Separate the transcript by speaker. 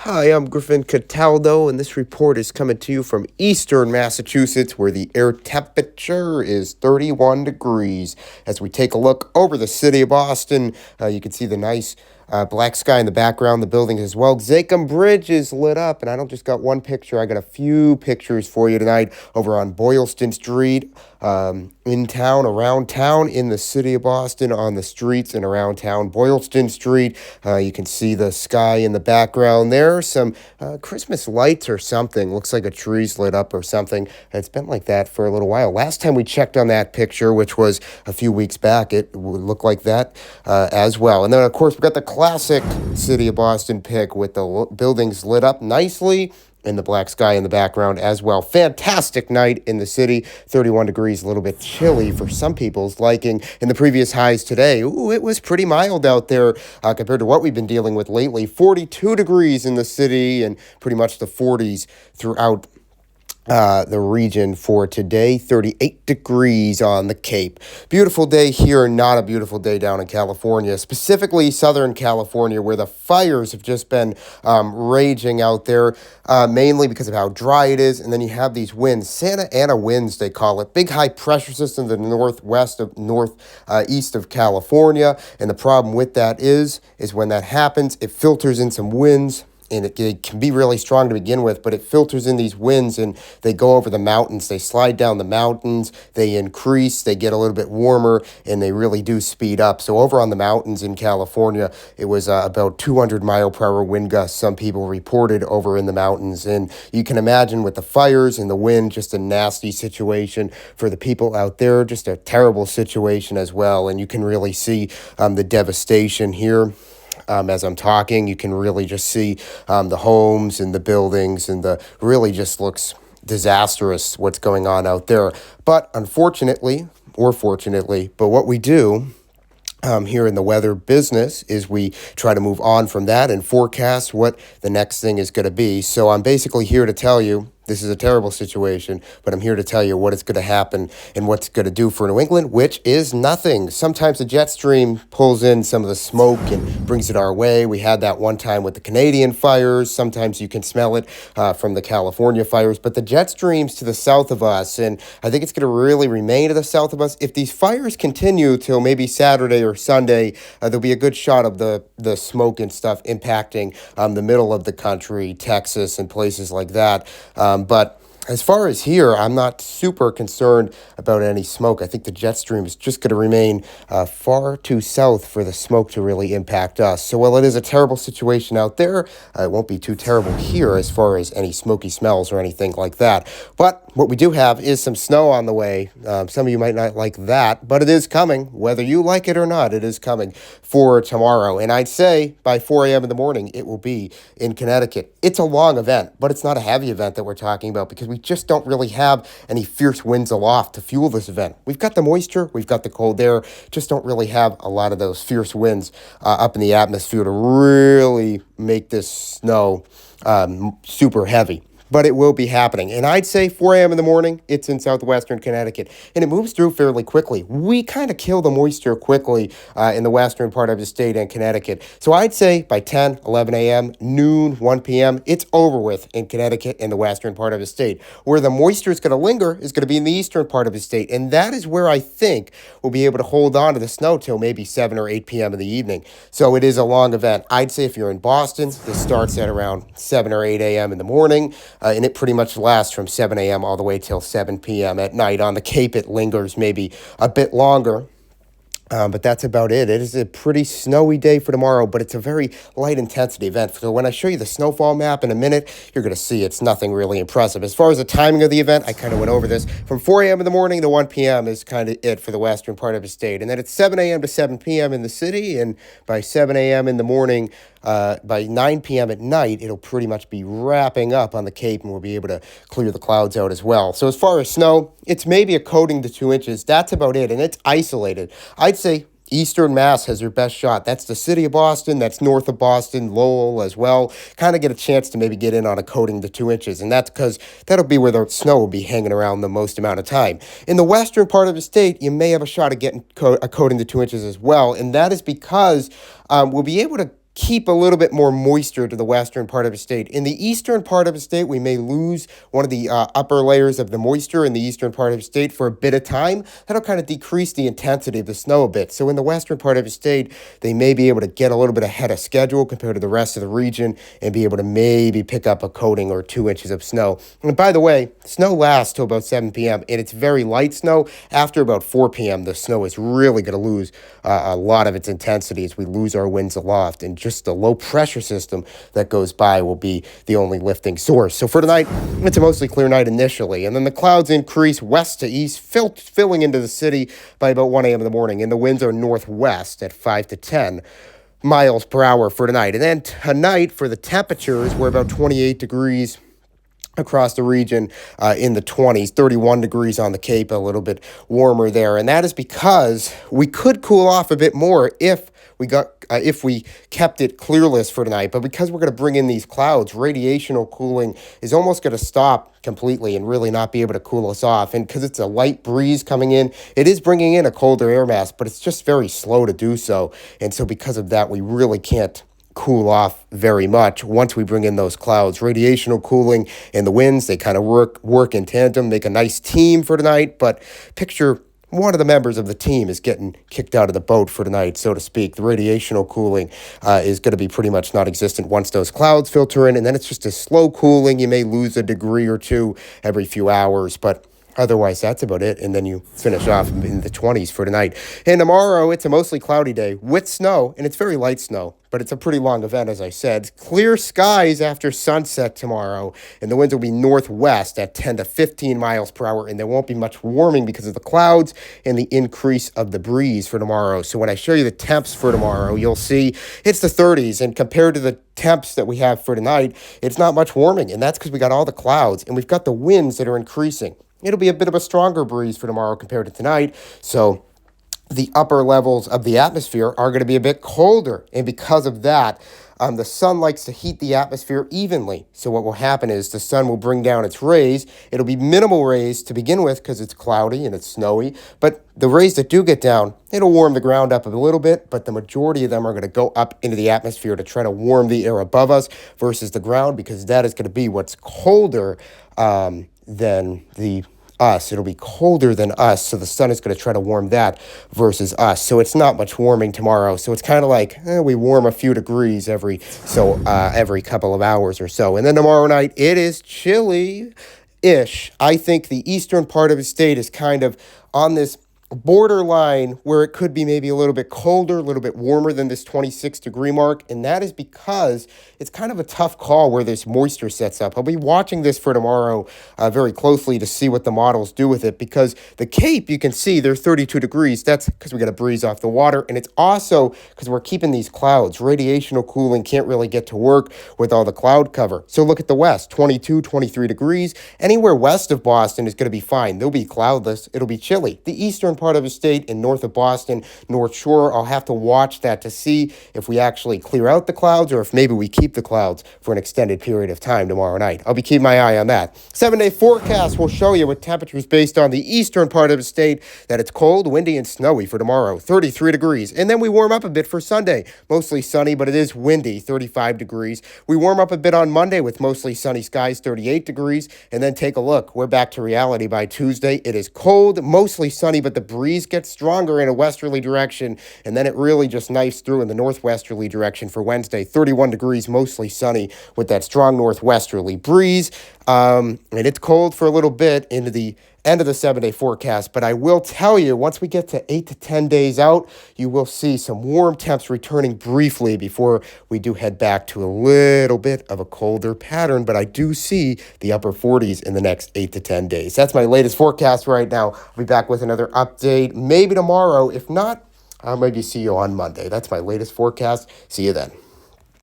Speaker 1: Hi, I'm Griffin Cataldo, and this report is coming to you from eastern Massachusetts, where the air temperature is 31 degrees. As we take a look over the city of Boston, you can see the nice black sky in the background, the buildings as well. Zakim Bridge is lit up, and I don't just got one picture, I got a few pictures for you tonight over on Boylston Street, in town, around town, in the city of Boston, on the streets and around town. Boylston Street, you can see the sky in the background there. Some Christmas lights or something. Looks like a tree's lit up or something. It's been like that for a little while. Last time we checked on that picture, which was a few weeks back, it would look like that as well. And then, of course, we've got the classic city of Boston pic with the buildings lit up nicely and the black sky in the background as well. Fantastic night in the city. 31 degrees, a little bit chilly for some people's liking. In the previous highs today, it was pretty mild out there compared to what we've been dealing with lately. 42 degrees in the city and pretty much the 40s throughout the region for today. 38 degrees on the Cape. Beautiful day here, not a beautiful day down in California, specifically Southern California, where the fires have just been raging out there, mainly because of how dry it is. And then you have these winds, Santa Ana winds, they call it, big high pressure system to the northeast of California. And the problem with that is when that happens, it filters in some winds, and it can be really strong to begin with, but it filters in these winds and they go over the mountains. They slide down the mountains, they increase, they get a little bit warmer, and they really do speed up. So over on the mountains in California, it was about 200 mile per hour wind gusts some people reported over in the mountains. And you can imagine with the fires and the wind, just a nasty situation for the people out there, just a terrible situation as well. And you can really see the devastation here. As I'm talking, you can really just see the homes and the buildings, and the really just looks disastrous what's going on out there. But unfortunately, or fortunately, but what we do here in the weather business is we try to move on from that and forecast what the next thing is going to be. So I'm basically here to tell you this is a terrible situation, but I'm here to tell you what is going to happen and what's going to do for New England, which is nothing. Sometimes the jet stream pulls in some of the smoke and brings it our way. We had that one time with the Canadian fires. Sometimes you can smell it from the California fires, but the jet streams to the south of us, and I think it's going to really remain to the south of us. If these fires continue till maybe Saturday or Sunday, there'll be a good shot of the smoke and stuff impacting the middle of the country, Texas and places like that. But as far as here, I'm not super concerned about any smoke. I think the jet stream is just going to remain far too south for the smoke to really impact us. So while it is a terrible situation out there, it won't be too terrible here as far as any smoky smells or anything like that. But what we do have is some snow on the way. Some of you might not like that, but it is coming. Whether you like it or not, it is coming for tomorrow. And I'd say by 4 a.m. in the morning, it will be in Connecticut. It's a long event, but it's not a heavy event that we're talking about because we just don't really have any fierce winds aloft to fuel this event. We've got the moisture, we've got the cold air, just don't really have a lot of those fierce winds up in the atmosphere to really make this snow super heavy. But it will be happening. And I'd say 4 a.m. in the morning, it's in southwestern Connecticut. And it moves through fairly quickly. We kind of kill the moisture quickly in the western part of the state and Connecticut. So I'd say by 10, 11 a.m., noon, 1 p.m., it's over with in Connecticut and the western part of the state. Where the moisture is going to linger is going to be in the eastern part of the state. And that is where I think we'll be able to hold on to the snow till maybe 7 or 8 p.m. in the evening. So it is a long event. I'd say if you're in Boston, this starts at around 7 or 8 a.m. in the morning. And it pretty much lasts from 7 a.m. all the way till 7 p.m. at night. On the Cape, it lingers maybe a bit longer. But that's about it. It is a pretty snowy day for tomorrow, but it's a very light intensity event. So when I show you the snowfall map in a minute, you're going to see it's nothing really impressive. As far as the timing of the event, I kind of went over this. From 4 a.m. in the morning to 1 p.m. is kind of it for the western part of the state. And then it's 7 a.m. to 7 p.m. in the city. And by 7 a.m. in the morning, by 9 p.m. at night, it'll pretty much be wrapping up on the Cape, and we'll be able to clear the clouds out as well. So as far as snow, it's maybe a coating to 2 inches. That's about it, and it's isolated. I'd say Eastern Mass has their best shot. That's the city of Boston. That's north of Boston, Lowell as well. Kind of get a chance to maybe get in on a coating to 2 inches. And that's because that'll be where the snow will be hanging around the most amount of time. In the western part of the state, you may have a shot at getting a coating to 2 inches as well. And that is because we'll be able to keep a little bit more moisture to the western part of the state. In the eastern part of the state, we may lose one of the upper layers of the moisture in the eastern part of the state for a bit of time. That'll kind of decrease the intensity of the snow a bit. So in the western part of the state, they may be able to get a little bit ahead of schedule compared to the rest of the region and be able to maybe pick up a coating or 2 inches of snow. And by the way, snow lasts till about 7 p.m. and it's very light snow. After about 4 p.m., the snow is really going to lose a lot of its intensity as we lose our winds aloft, and just the low pressure system that goes by will be the only lifting source. So for tonight, it's a mostly clear night initially, and then the clouds increase west to east, filling into the city by about 1 a.m. in the morning, and the winds are northwest at 5 to 10 miles per hour for tonight. And then tonight, for the temperatures, we're about 28 degrees across the region, in the 20s, 31 degrees on the Cape, a little bit warmer there. And that is because we could cool off a bit more if we kept it clearless for tonight. But because we're going to bring in these clouds, radiational cooling is almost going to stop completely and really not be able to cool us off. And because it's a light breeze coming in, it is bringing in a colder air mass, but it's just very slow to do so. And so because of that, we really can't cool off very much once we bring in those clouds. Radiational cooling and the winds, they kind of work in tandem, make a nice team for tonight. But picture one of the members of the team is getting kicked out of the boat for tonight, so to speak. The radiational cooling is going to be pretty much non-existent once those clouds filter in, and then it's just a slow cooling. You may lose a degree or two every few hours, but otherwise, that's about it. And then you finish off in the 20s for tonight. And tomorrow, it's a mostly cloudy day with snow, and it's very light snow, but it's a pretty long event, as I said. Clear skies after sunset tomorrow, and the winds will be northwest at 10 to 15 miles per hour, and there won't be much warming because of the clouds and the increase of the breeze for tomorrow. So when I show you the temps for tomorrow, you'll see it's the 30s, and compared to the temps that we have for tonight, it's not much warming, and that's because we got all the clouds, and we've got the winds that are increasing. It'll be a bit of a stronger breeze for tomorrow compared to tonight. So the upper levels of the atmosphere are going to be a bit colder. And because of that, the sun likes to heat the atmosphere evenly. So what will happen is the sun will bring down its rays. It'll be minimal rays to begin with because it's cloudy and it's snowy. But the rays that do get down, it'll warm the ground up a little bit. But the majority of them are going to go up into the atmosphere to try to warm the air above us versus the ground, because that is going to be what's colder than us. It'll be colder than us, so the sun is going to try to warm that versus us. So it's not much warming tomorrow. So it's kind of like we warm a few degrees every couple of hours or so. And then tomorrow night, it is chilly-ish. I think the eastern part of the state is kind of on this borderline where it could be maybe a little bit colder, a little bit warmer than this 26 degree mark. And that is because it's kind of a tough call where this moisture sets up. I'll be watching this for tomorrow very closely to see what the models do with it, because the Cape, you can see they're 32 degrees. That's because we got a breeze off the water. And it's also because we're keeping these clouds. Radiational cooling can't really get to work with all the cloud cover. So look at the west, 22, 23 degrees. Anywhere west of Boston is going to be fine. They'll be cloudless. It'll be chilly. The eastern part of the state and north of Boston, North Shore, I'll have to watch that to see if we actually clear out the clouds or if maybe we keep the clouds for an extended period of time tomorrow night. I'll be keeping my eye on that. 7-day forecast will show you with temperatures based on the eastern part of the state that it's cold, windy, and snowy for tomorrow, 33 degrees. And then we warm up a bit for Sunday. Mostly sunny, but it is windy, 35 degrees. We warm up a bit on Monday with mostly sunny skies, 38 degrees. And then take a look. We're back to reality by Tuesday. It is cold, mostly sunny, but the breeze gets stronger in a westerly direction, and then it really just knifes through in the northwesterly direction for Wednesday. 31 degrees, mostly sunny with that strong northwesterly breeze. And it's cold for a little bit into the end of the 7-day forecast, but I will tell you, once we get to 8 to 10 days out, you will see some warm temps returning briefly before we do head back to a little bit of a colder pattern, but I do see the upper 40s in the next 8 to 10 days. That's my latest forecast right now. I'll be back with another update maybe tomorrow. If not, I'll maybe see you on Monday. That's my latest forecast. See you then.